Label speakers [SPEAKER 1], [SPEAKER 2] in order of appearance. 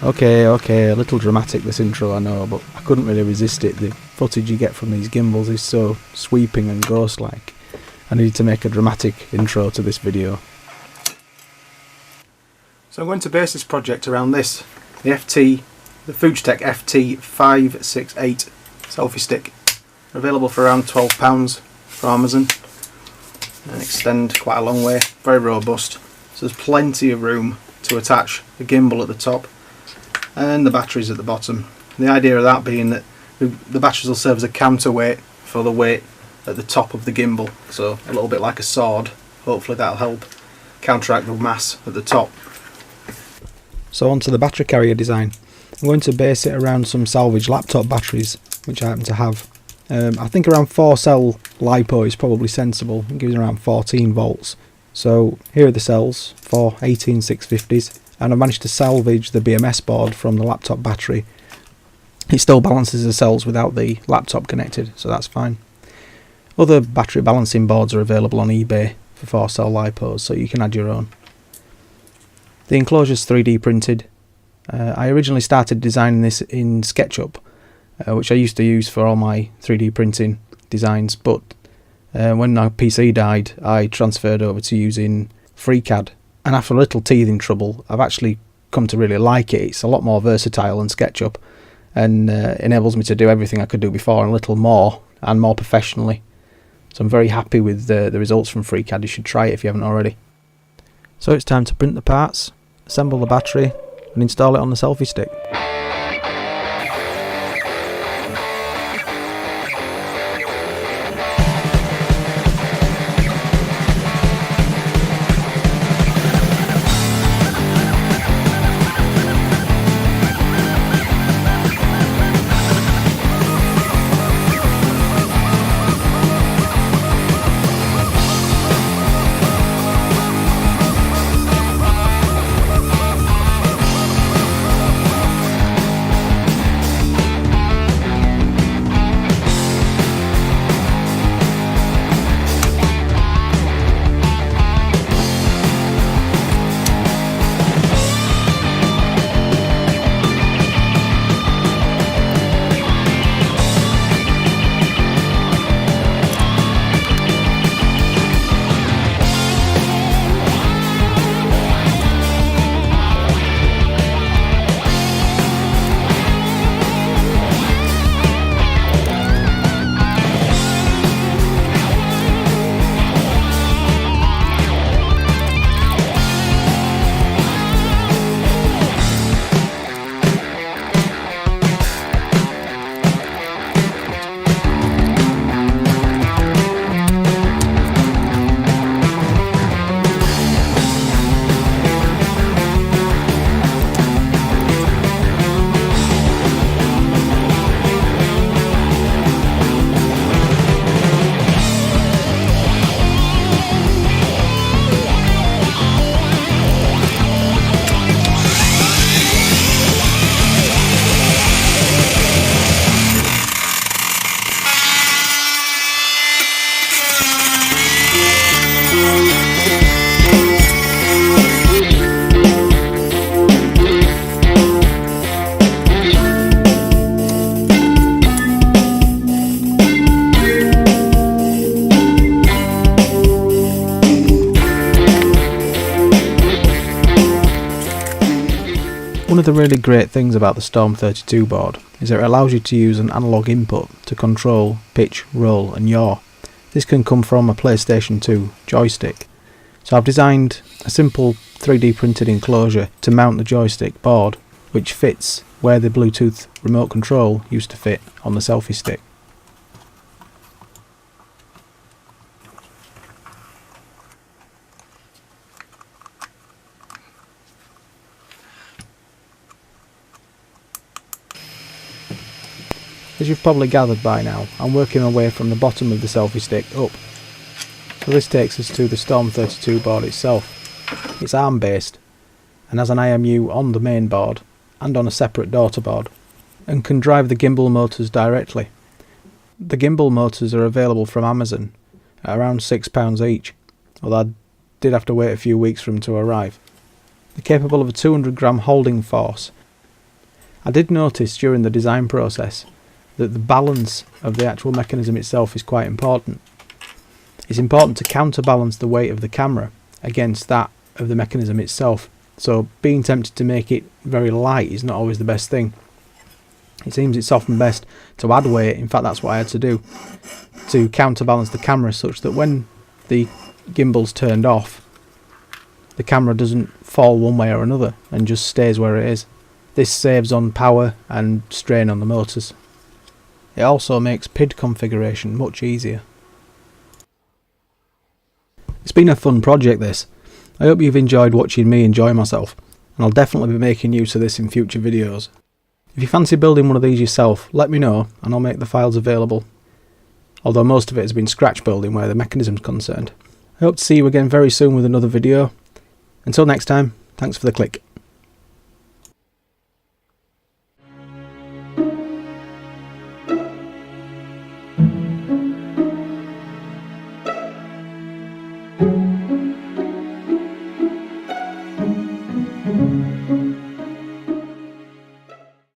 [SPEAKER 1] Okay, a little dramatic this intro I know, but I couldn't really resist it. The footage you get from these gimbals is so sweeping and ghost-like. I needed to make a dramatic intro to this video. So I'm going to base this project around this, the Fujitec FT568 selfie stick. Available for around £12 from Amazon. And extend quite a long way, very robust. So there's plenty of room to attach the gimbal at the top and the batteries at the bottom. The idea of that being that the batteries will serve as a counterweight for the weight at the top of the gimbal, so a little bit like a sword. Hopefully that'll help counteract the mass at the top. So on to the battery carrier design. I'm going to base it around some salvage laptop batteries which I happen to have. I think around 4-cell LiPo is probably sensible. It gives around 14 volts. So here are the cells for 18650s, and I've managed to salvage the BMS board from the laptop battery. It still balances the cells without the laptop connected, so that's fine. Other battery balancing boards are available on eBay for 4-cell LiPos, so you can add your own. The enclosure's 3D printed. I originally started designing this in SketchUp, which I used to use for all my 3D printing designs, but when my PC died I transferred over to using FreeCAD, and after a little teething trouble I've actually come to really like it. It's a lot more versatile than SketchUp and enables me to do everything I could do before and a little more, and more professionally. So I'm very happy with the results from FreeCAD. You should try it if you haven't already. So it's time to print the parts, assemble the battery and install it on the selfie stick. One of the really great things about the Storm 32 board is that it allows you to use an analog input to control pitch, roll and yaw. This can come from a PlayStation 2 joystick. So I've designed a simple 3D printed enclosure to mount the joystick board, which fits where the Bluetooth remote control used to fit on the selfie stick. As you've probably gathered by now, I'm working my way from the bottom of the selfie stick up. So this takes us to the Storm 32 board itself. It's ARM based and has an IMU on the main board and on a separate daughter board, and can drive the gimbal motors directly. The gimbal motors are available from Amazon at around £6 each, although I did have to wait a few weeks for them to arrive. They're capable of a 200 gram holding force
[SPEAKER 2] I did notice during the design process that the balance of the actual mechanism itself is quite important. It's important to counterbalance the weight of the camera against that of the mechanism itself, so being tempted to make it very light is not always the best thing. It seems it's often best to add weight. In fact, that's what I had to do to counterbalance the camera, such that when the gimbal's turned off, the camera doesn't fall one way or another and just stays where it is. This saves on power and strain on the motors. It also makes PID configuration much easier. It's been a fun project, this. I hope you've enjoyed watching me enjoy myself, and I'll definitely be making use of this in future videos. If you fancy building one of these yourself, let me know and I'll make the files available, although most of it has been scratch building where the mechanism's concerned. I hope to see you again very soon with another video. Until next time, thanks for the click.
[SPEAKER 3] Thank you.